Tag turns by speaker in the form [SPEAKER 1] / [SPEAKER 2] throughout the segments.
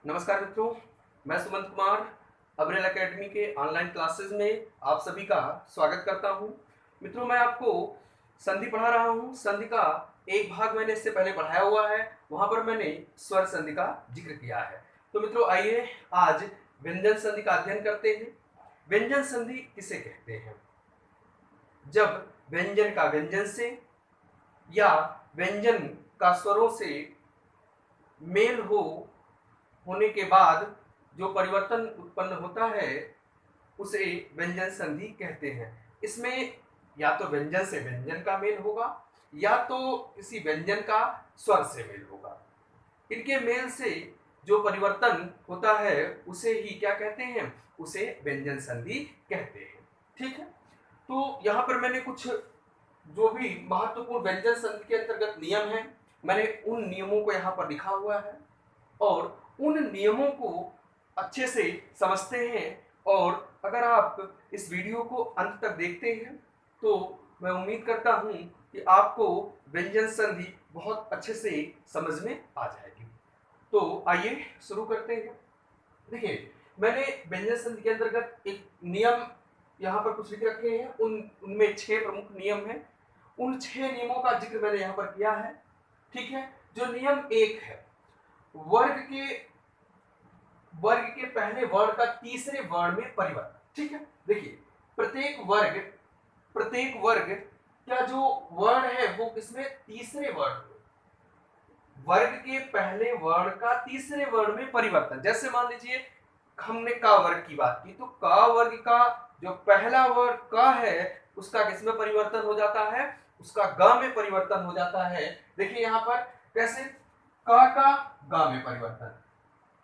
[SPEAKER 1] नमस्कार मित्रों, मैं सुमंत कुमार अब्रेल एकेडमी के ऑनलाइन क्लासेस में आप सभी का स्वागत करता हूं। मित्रों, मैं आपको संधि पढ़ा रहा हूं। संधि का एक भाग मैंने इससे पहले पढ़ाया हुआ है, वहां पर मैंने स्वर संधि का जिक्र किया है। तो मित्रों, आइए आज व्यंजन संधि का अध्ययन करते हैं। व्यंजन संधि किसे कहते हैं? जब व्यंजन का व्यंजन से या व्यंजन का स्वरों से मेल होने के बाद जो परिवर्तन उत्पन्न होता है उसे व्यंजन संधि कहते हैं। इसमें या तो व्यंजन से व्यंजन का मेल होगा या तो किसी व्यंजन का स्वर से मेल होगा। इनके मेल से जो परिवर्तन होता है उसे ही क्या कहते हैं? उसे व्यंजन संधि कहते हैं। ठीक है, तो यहाँ पर मैंने कुछ जो भी महत्वपूर्ण व्यंजन संधि के अंतर्गत नियम हैं, मैंने उन नियमों को यहाँ पर लिखा हुआ है और उन नियमों को अच्छे से समझते हैं। और अगर आप इस वीडियो को अंत तक देखते हैं तो मैं उम्मीद करता हूं कि आपको व्यंजन संधि बहुत अच्छे से समझ में आ जाएगी। तो आइए शुरू करते हैं। देखिए, मैंने व्यंजन संधि के अंतर्गत एक नियम यहाँ पर कुछ लिख रखे हैं। उनमें 6 प्रमुख नियम हैं। उन 6 नियमों का जिक्र मैंने यहाँ पर किया है। ठीक है, जो नियम 1 है, वर्ग के पहले वर्ण का तीसरे वर्ण में परिवर्तन। ठीक है, देखिए, प्रत्येक वर्ग का जो वर्ण है वो किसमें? तीसरे वर्ण में। वर्ग के पहले वर्ण का तीसरे वर्ण में परिवर्तन। जैसे मान लीजिए हमने का वर्ग की बात की, तो का वर्ग का जो पहला वर्ण का है उसका किसमें परिवर्तन हो जाता है? उसका ग में परिवर्तन हो जाता है। देखिए यहाँ पर कैसे का ग में परिवर्तन,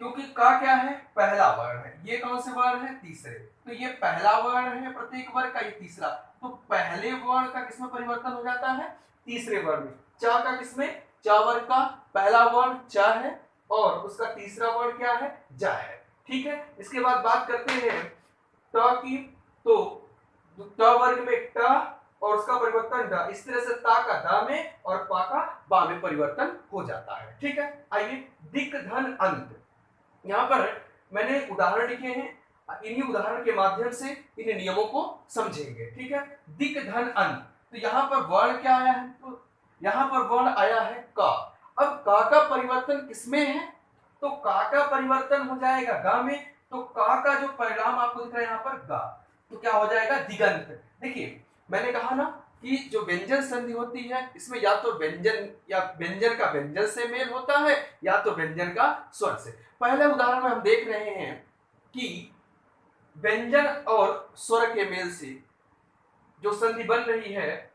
[SPEAKER 1] क्योंकि का क्या है? पहला वर्ण है। ये कौन से वर्ण है? तीसरे। तो ये पहला वर्ण है प्रत्येक वर्ग का, ये तीसरा। तो पहले वर्ण का किसमें परिवर्तन हो जाता है? तीसरे वर्ण में। चा का किसमें? चा वर्ग का पहला वर्ण चा है और उसका तीसरा वर्ण क्या है? जा है। ठीक है, इसके बाद बात करते हैं ट की। तो ट वर्ग में ट और उसका परिवर्तन ड। इस तरह से ता का दा में और पा का बा में परिवर्तन हो जाता है। ठीक है, आइए दिक धन अंत। यहाँ पर मैंने उदाहरण लिखे हैं, इन्हीं उदाहरण के माध्यम से इन नियमों को समझेंगे। ठीक है, दिक धन अंत। तो यहाँ पर वर्ण क्या आया है? तो यहाँ पर वर्ण आया है का। अब का परिवर्तन किसमें है? तो का परिवर्तन हो जाएगा गा में। तो का जो परिणाम आपको दिख रहा है यहाँ पर गा, तो क्या हो जाएगा? दिगंत। देखिए, मैंने कहा ना कि जो व्यंजन संधि होती है इसमें या तो व्यंजन का व्यंजन से मेल होता है या तो व्यंजन का स्वर से। पहले उदाहरण में हम देख रहे हैं कि व्यंजन और स्वर के मेल से जो संधि बन रही है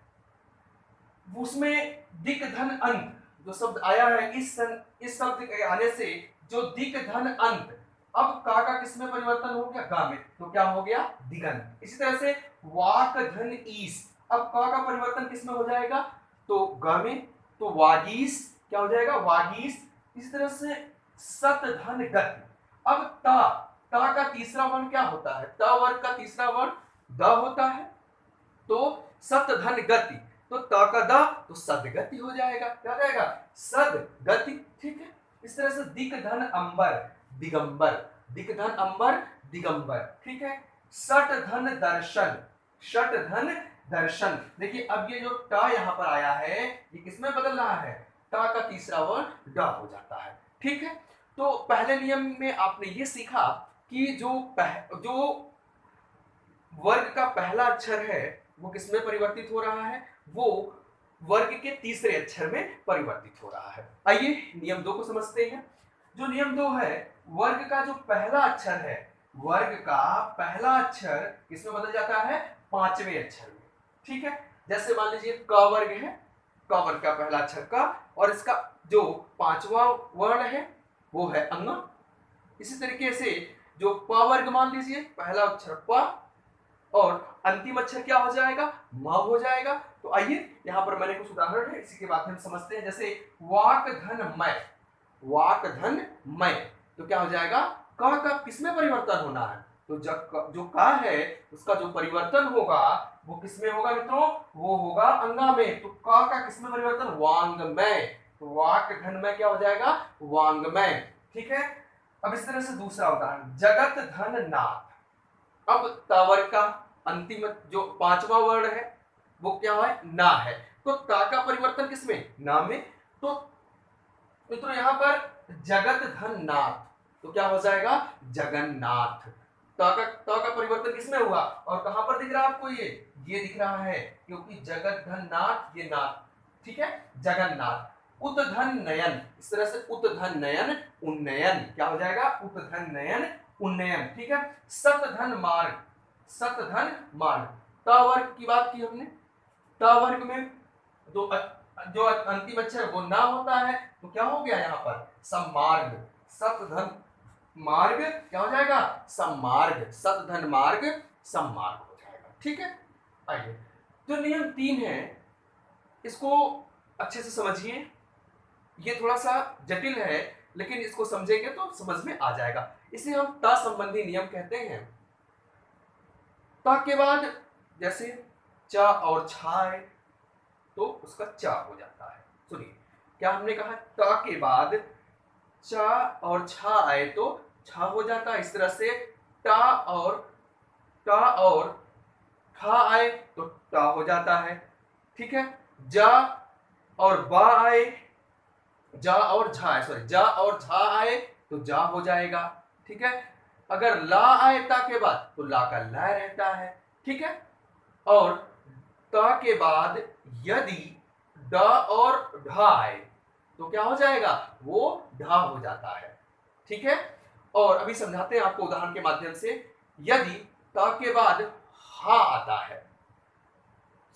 [SPEAKER 1] उसमें दिक धन अंत जो शब्द आया है, इस शब्द के आने से जो दिक धन अंत, अब का किसमें परिवर्तन हो गया? गा में। तो क्या हो गया? दिगंत। इसी तरह से वाक धन ईस, अब का परिवर्तन किसमें हो जाएगा? तो ग में। तो वागीस क्या हो जाएगा? वागीस। इसी तरह से सत धन गति। अब ता का तीसरा वर्ण क्या होता है? ता वर्ग का तीसरा वर्ण द होता है। तो सत धन गति, तो ता का दा तो सदगति हो जाएगा। क्या हो जाएगा? सदगति। ठीक है, इस तरह से दिक धन अंबर दिगंबर, दिक धन अंबर दिगंबर। ठीक है, सट धन दर्शन, शट धन दर्शन। देखिए, अब ये जो टा यहाँ पर आया है ये किसमें बदल रहा है? टा का तीसरा वर्ण ड हो जाता है। ठीक है, तो पहले नियम में आपने ये सीखा कि जो वर्ग का पहला अक्षर है वो किसमें परिवर्तित हो रहा है? वो वर्ग के तीसरे अक्षर में परिवर्तित हो रहा है। आइए नियम 2 को समझते हैं। जो नियम 2 है, वर्ग का जो पहला अक्षर है, वर्ग का पहला अक्षर किसमें बदल जाता है? पांचवें अक्षर में। ठीक है, जैसे मान लीजिए क वर्ग है, क वर्ग का पहला अक्षर का और इसका जो पांचवा वर्ण है वो है अंग। इसी तरीके से जो प वर्ग मान लीजिए, पहला अक्षर प और अंतिम अक्षर क्या हो जाएगा? म हो जाएगा। तो आइए यहां पर मैंने कुछ उदाहरण है, इसी के माध्यम से समझते हैं। जैसे वाक धन मय, वाक धन मय, तो क्या हो जाएगा? का किसमें परिवर्तन होना है? तो जो का है उसका जो परिवर्तन होगा वो किसमें होगा मित्रों? वो होगा अंगा में। तो का किसमें परिवर्तन? वांग में। तो वाक धन में क्या हो जाएगा? वांग में। ठीक है, अब इस तरह से दूसरा उदाहरण, जगत धन नाथ। अब ता वर्ग का अंतिम जो पांचवा वर्ण है वो क्या है, ना है, तो ता का परिवर्तन किसमें, ना में। तो मित्रों यहां पर जगत धन नाथ, तो क्या हो जाएगा, जगन्नाथ। ता का परिवर्तन किसमें हुआ, और कहां पर दिख रहा है आपको, ये दिख रहा है, क्योंकि जगत धन नाथ, ये नाथ, ठीक है, जगन्नाथ। उत धन नयन, इस तरह से उत धन नयन उन्नयन, क्या हो जाएगा, उत धन नयन उन्नयन, ठीक है। सत धन मार्ग, सत धन मार्ग, ता वर्ग की बात की हमने, ता वर्ग में जो अंतिम अक्षर वो ना होता है, तो क्या हो गया यहाँ पर, सम्मार्ग, सत धन मार्ग, क्या हो जाएगा, सम्मार्ग, सत धन मार्ग सम्मार्ग हो जाएगा, ठीक है। आइए, जो नियम 3 है इसको अच्छे से समझिए, ये थोड़ा सा जटिल है, लेकिन इसको समझेंगे तो समझ में आ जाएगा। इसे हम ता संबंधी नियम कहते हैं। ता के बाद जैसे चा और छा है तो उसका चा हो जाता है। सुनिए, क्या हमने कहा, ता के बाद चा और छा आए तो छा हो जाता है। इस तरह से टा और खा आए तो टा हो जाता है, ठीक है। जा और बा आए, जा और झा आए, सॉरी, जा और झा आए तो जा हो जाएगा, ठीक है। अगर ला आए ता के बाद तो ला का ला रहता है, ठीक है। और ता के बाद यदि ड और ढा आए तो क्या हो जाएगा, वो ढा हो जाता है, ठीक है। और अभी समझाते हैं आपको उदाहरण के माध्यम से। यदि ता के बाद हा आता है,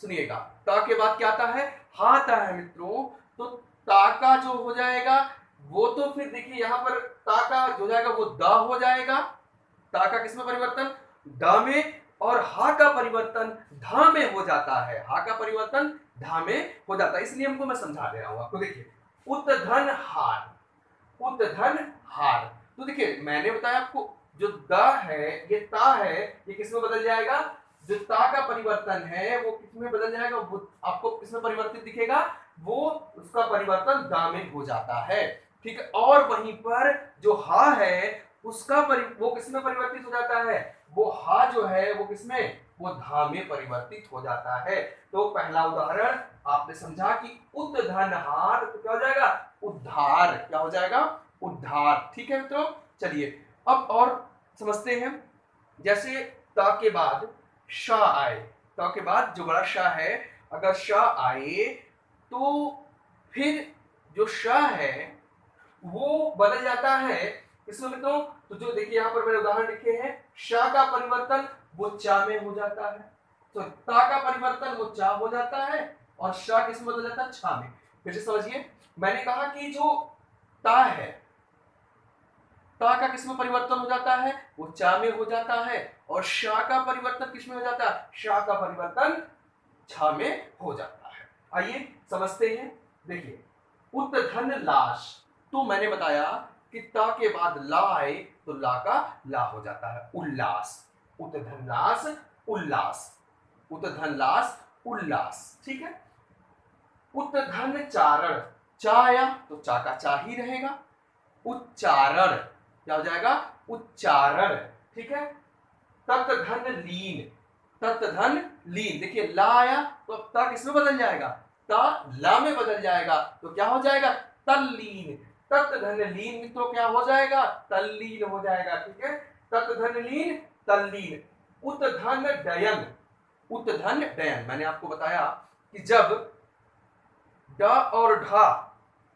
[SPEAKER 1] सुनिएगा, ता के बाद क्या आता है, हा आता है मित्रों, तो ता का जो हो जाएगा वो तो फिर देखिए यहां पर ता का जो हो जाएगा वो दा हो जाएगा। ता का किसमें परिवर्तन, दा में, और हा का परिवर्तन धा में हो जाता है, हा का परिवर्तन धा में हो जाता है। इस नियम को मैं समझा दे रहा हूं आपको, देखिए, उत धन हार, उत धन हार, तो देखिए मैंने बताया आपको, जो दा है ये ता है, ये किसमें बदल जाएगा, जो ता का परिवर्तन है वो किसमें बदल जाएगा, वो आपको किसमें परिवर्तित दिखेगा, वो उसका परिवर्तन दा में हो जाता है, ठीक है। और वहीं पर जो हा है उसका वो किसमें परिवर्तित हो जाता है, वो हा जो है वो किसमें, वो धा में परिवर्तित हो जाता है। तो पहला उदाहरण आपने समझा कि उत धन हार, तो क्या हो जाएगा, उद्धार, क्या हो जाएगा, उद्धार, ठीक है मित्रों। चलिए अब और समझते हैं, जैसे ता के बाद शा आए, ता के बाद जो बड़ा शा है, अगर शा आए तो फिर जो शा है वो बदल जाता है इसमें मित्रों। तो जो देखिए यहां पर मैंने उदाहरण लिखे हैं, शा का परिवर्तन वो चा में हो जाता है, तो ता का परिवर्तन वो चा हो जाता है, और शा किसमें बदल जाता है, छा में। फिर से समझिए, मैंने कहा कि जो ता है, ता का किसमें परिवर्तन हो जाता है, वो चा में हो जाता है, और शा का परिवर्तन किसमें हो जाता है, शा का परिवर्तन छा में हो जाता है। आइए समझते हैं, देखिए, उत धन लाश, तो मैंने बताया कि ता के बाद ला आए तो ला का ला हो जाता है, उल्लास, उत धन लाश उल्लास, उत धन लाश उल्लास, ठीक है। उत धन चारण, चा आया तो चा का चा ही रहेगा, उच्चारण, क्या हो जाएगा, उच्चारण, ठीक है। तत धन लीन, तत धन लीन, देखिए ला आया तो अब ता किसमें बदल जाएगा, ता ला में बदल जाएगा, तो क्या हो जाएगा, तल्लीन, तत धन लीन मित्रों क्या हो जाएगा, तल्लीन हो जाएगा, ठीक है। तत धन लीन तल्लीन। उत धन डयन, उत धन डयन, मैंने आपको बताया कि जब ड और ढा,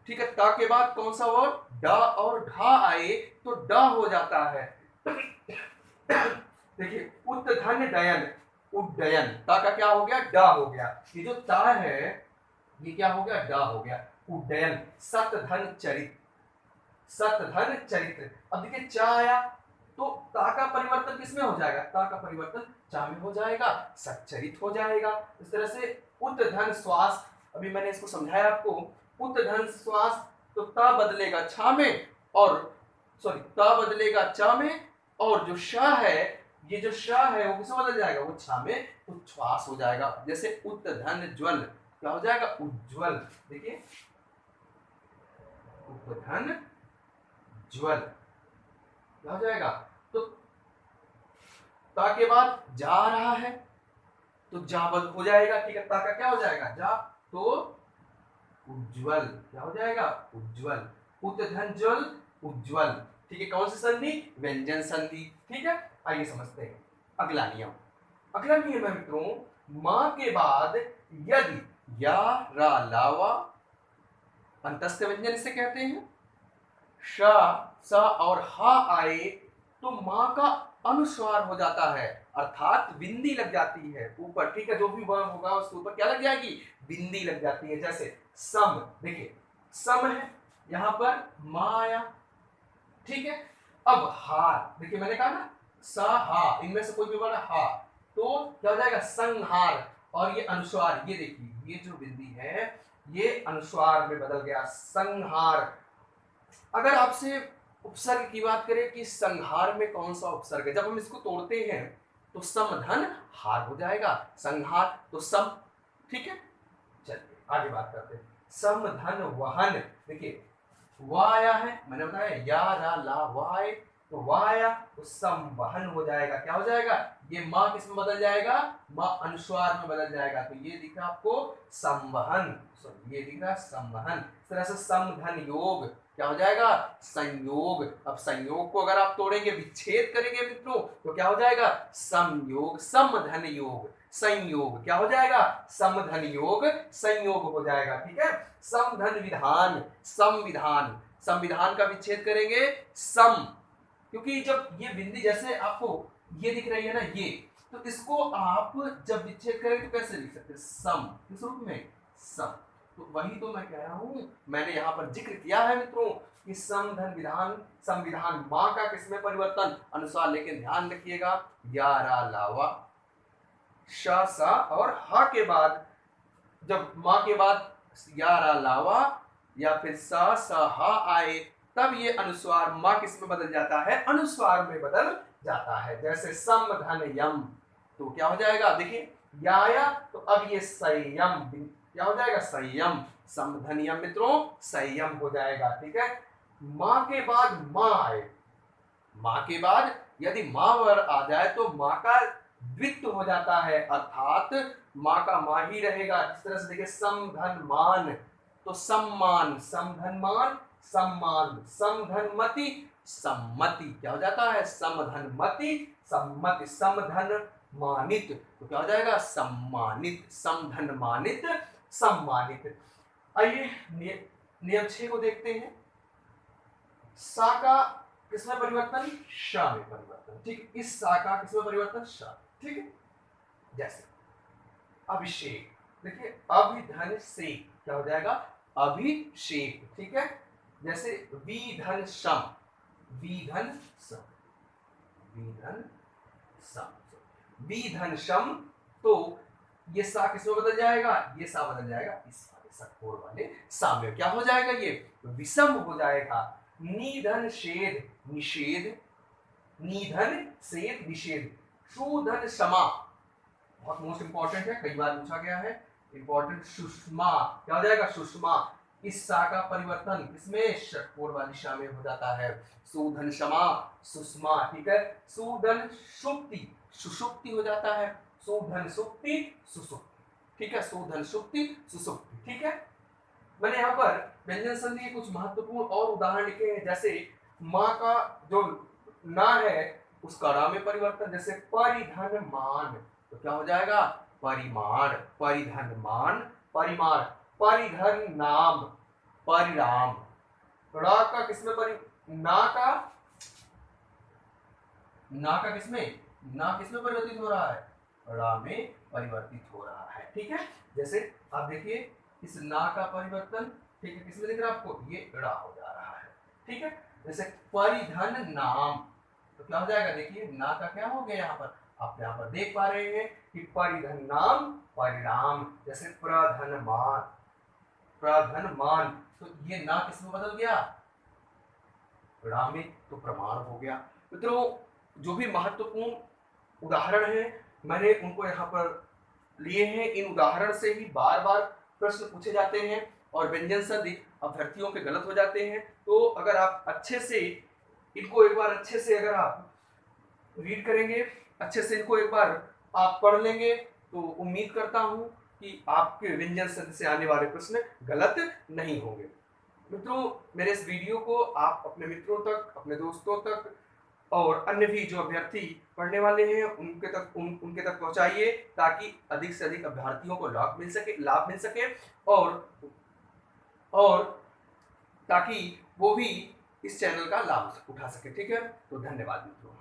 [SPEAKER 1] ठीक है, ता के बाद कौन सा वर्ड, ड और ढा आए तो ड हो जाता है। देखिए, उत धन डयन, उड्डयन, ता का क्या हो गया, ड हो गया, ये जो ता है ये क्या हो गया, ड हो गया, उड्डयन। सत धन चरित, सत धन चरित्र, अब देखिए चा आया तो ता का परिवर्तन किसमें हो जाएगा, ता का परिवर्तन चा में हो जाएगा, सच्चरित हो जाएगा। इस तरह से उत धन श्वास, अभी मैंने इसको समझाया आपको, उत धन श्वास, तो ता बदलेगा छा में, और सॉरी ता बदलेगा चा में, और जो शा है, ये जो शा है वो किसमें बदल जाएगा, वो छा में उच्छ्वास हो जाएगा। जैसे उत धन ज्वल, क्या हो जाएगा, उज्ज्वल, देखिए उत धन ज्वल, क्या हो जाएगा, तो ता के बाद जा रहा है तो जा बद हो जाएगा, ठीक है, ता का क्या हो जाएगा, जा, तो उज्ज्वल, क्या हो जाएगा, उज्ज्वल, उत धन जल, उज्ज्वल, ठीक है, कौन सी संधि, व्यंजन संधि, ठीक है। आइए समझते हैं अगला नियम। अगला नियम है मित्रों, मां के बाद यदि या, रा, लावा अंतस्थ व्यंजन इसे कहते हैं, श, स और हा आए तो मां का अनुस्वार हो जाता है, अर्थात बिंदी लग जाती है ऊपर, ठीक है, जो भी वर्ण होगा उसके ऊपर क्या लग जाएगी, बिंदी लग जाती है। जैसे सम, देखिए सम है, यहां पर मां आया, ठीक है। अब हार, देखिए मैंने कहा ना स हा, इनमें से कोई भी वर्ण हा, तो क्या हो जाएगा, संहार, और ये अनुस्वार, ये देखिए ये जो बिंदी है ये अनुस्वार में बदल गया, संहार। अगर आपसे उपसर्ग की बात करें कि संहार में कौन सा उपसर्ग है, जब हम इसको तोड़ते हैं तो समधन हार हो जाएगा, संहार तो सम, ठीक है। चलिए आगे बात करते हैं, समधन वहन, देखिए वा आया है, मैंने बताया या, रा, ला, वा आए तो वा आया तो संवहन हो जाएगा, क्या हो जाएगा, ये मां किस में बदल जाएगा, मां अनुस्वार में बदल जाएगा, तो ये दिख रहा आपको संवहन, ये दिख रहा संवहन। इस तरह से समधन योग क्या हो जाएगा, संयोग। अब संयोग को अगर आप तोड़ेंगे, विच्छेद करेंगे मित्रों, तो क्या हो जाएगा, संयोग, समधन योग, संयोग, क्या हो जाएगा, समधन योग, संयोग हो जाएगा, ठीक है। समधन विधान, संविधान, संविधान का विच्छेद करेंगे सम, क्योंकि जब ये बिंदी जैसे आपको ये दिख रही है ना, ये तो इसको आप जब विच्छेद करेंगे तो कैसे लिख सकते हैं, सम, किस रूप में, सम। तो वही तो मैं कह रहा हूं, मैंने यहां पर जिक्र किया है मित्रों कि समधन विधान, संविधान, मां का किसमें परिवर्तन, अनुसार, लेकिन ध्यान रखिएगा या, रा, लावा, श, सा और हा के बाद, जब मां के बाद या, रा, लावा या फिर सा, स, हा आए तब ये अनुस्वार मां किस में बदल जाता है, अनुस्वार में बदल जाता है। जैसे समधन यम, तो क्या हो जाएगा, देखिए या आया तो अब ये संयम, क्या हो जाएगा, संयम, समधन यम मित्रों संयम हो जाएगा, ठीक है। मां के बाद मां आए, मां के बाद यदि मां वर आ जाए तो मां का द्वित्व हो जाता है, अर्थात मां का मां ही रहेगा। इस तरह से देखिए समधन मान तो सम्मान, समधन मान सम्मान, समधन मति सम्मति, क्या हो जाता है, समधन मति सम्मति, समधन मानित तो क्या हो जाएगा, सम्मानित, समधन मानित सम्मानित। आइए नियम 6 को देखते हैं, सा का किसमें परिवर्तन, श में परिवर्तन, ठीक, इस सा का किसमें परिवर्तन, श, ठीक है। जैसे अभिषेक, देखिए अभिधन से क्या हो जाएगा, अभिषेक, ठीक है। जैसे विधन सम, विधन सम, विधन सम, विधन सम, तो ये सा किसमें बदल जाएगा, ये सा बदल जाएगा इस वाले सकोर वाले सा में, क्या हो जाएगा, ये विषम हो जाएगा। निधन शेद निषेध, निधन सेद निषेध, सुधन समा, बहुत मोस्ट इंपॉर्टेंट है, कई बार पूछा गया है, इंपॉर्टेंट, सुषमा, क्या हो जाएगा, सुषमा, इस सा का परिवर्तन इसमें षटकोर वाली शा में हो जाता है, सुधन शमा, सुषमा, ठीक है। सुधन सुप्ति, सुषुप्ति हो जाता है, सुधन सुप्ति सुसुप्ति, ठीक है, सुधन सुप्ति सुसुप्ति, ठीक है। मैंने यहाँ पर व्यंजन संधि के कुछ महत्वपूर्ण और उदाहरण लिखे हैं, जैसे माँ का जो ना है उसका रा में परिवर्तन, जैसे परिधन मान तो क्या हो जाएगा, परिमाण, परिधन मान परिमाण, परिधन नाम परिणाम, रा का किसमें ना का किसमें परिवर्तित हो रहा है, रा में परिवर्तित हो रहा है, ठीक है। जैसे आप देखिए इस ना का परिवर्तन, ठीक है, किसमें दिख रहा है आपको, ये रा हो जा रहा है, ठीक है। जैसे परिधन नाम तो क्या हो जाएगा, देखिए ना का क्या हो गया, यहाँ पर आप यहाँ पर देख पा रहे हैं कि परिधन नाम परिणाम। जैसे प्रधन मान तो ये ना किसमें बदल गया, रा में, तो प्रमाण हो गया। मित्रों जो भी महत्वपूर्ण उदाहरण है मैंने उनको यहाँ पर लिए हैं, इन उदाहरण से ही बार बार प्रश्न पूछे जाते हैं और व्यंजन संधि अभ्यर्थियों के गलत हो जाते हैं। तो अगर आप अच्छे से इनको एक बार अच्छे से अगर आप रीड करेंगे, अच्छे से इनको एक बार आप पढ़ लेंगे, तो उम्मीद करता हूं कि आपके व्यंजन संधि से आने वाले प्रश्न गलत नहीं होंगे। मित्रों, मेरे इस वीडियो को आप अपने मित्रों तक, अपने दोस्तों तक और अन्य भी जो अभ्यर्थी पढ़ने वाले हैं उनके तक पहुंचाइए, ताकि अधिक से अधिक अभ्यर्थियों को लाभ मिल सके और ताकि वो भी इस चैनल का लाभ उठा सके। ठीक है, तो धन्यवाद मित्रों।